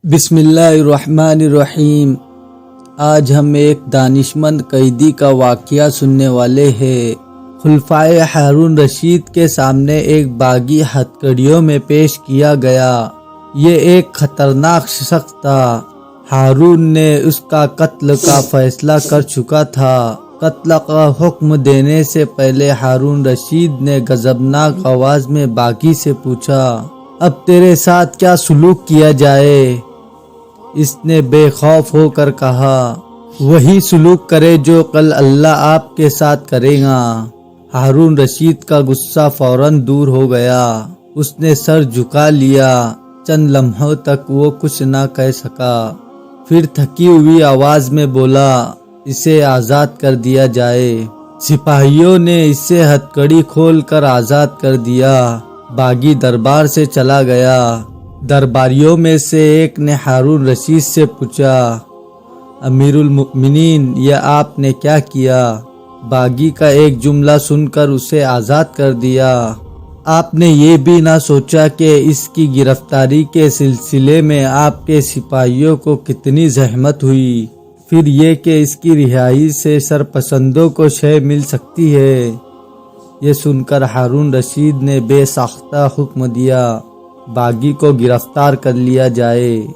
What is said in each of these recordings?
بسم اللہ الرحمن الرحیم۔ آج ہم ایک دانشمند قیدی کا واقعہ سننے والے ہیں۔ خلفائے ہارون رشید کے سامنے ایک باغی ہتھکڑیوں میں پیش کیا گیا۔ یہ ایک خطرناک شخص تھا۔ ہارون نے اس کا قتل کا فیصلہ کر چکا تھا۔ قتل کا حکم دینے سے پہلے ہارون رشید نے غضبناک آواز میں باغی سے پوچھا، اب تیرے ساتھ کیا سلوک کیا جائے؟ اس نے بے خوف ہو کر کہا، وہی سلوک کرے جو کل اللہ آپ کے ساتھ کرے گا۔ ہارون رشید کا غصہ فوراً دور ہو گیا۔ اس نے سر جھکا لیا۔ چند لمحوں تک وہ کچھ نہ کہہ سکا، پھر تھکی ہوئی آواز میں بولا، اسے آزاد کر دیا جائے۔ سپاہیوں نے اسے ہتھکڑی کھول کر آزاد کر دیا۔ باغی دربار سے چلا گیا۔ درباریوں میں سے ایک نے ہارون رشید سے پوچھا، امیر المؤمنین، یہ آپ نے کیا کیا؟ باغی کا ایک جملہ سن کر اسے آزاد کر دیا۔ آپ نے یہ بھی نہ سوچا کہ اس کی گرفتاری کے سلسلے میں آپ کے سپاہیوں کو کتنی زحمت ہوئی، پھر یہ کہ اس کی رہائی سے سرپسندوں کو شے مل سکتی ہے۔ یہ سن کر ہارون رشید نے بے ساختہ حکم دیا، باغی کو گرفتار کر لیا جائے۔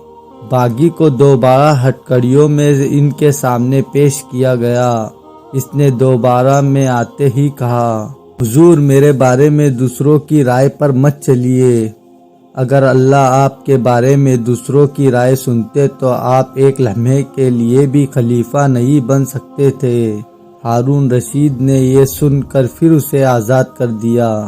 باغی کو دوبارہ ہتھکڑیوں میں ان کے سامنے پیش کیا گیا۔ اس نے دوبارہ میں آتے ہی کہا، حضور، میرے بارے میں دوسروں کی رائے پر مت چلیے۔ اگر اللہ آپ کے بارے میں دوسروں کی رائے سنتے تو آپ ایک لمحے کے لیے بھی خلیفہ نہیں بن سکتے تھے۔ ہارون رشید نے یہ سن کر پھر اسے آزاد کر دیا۔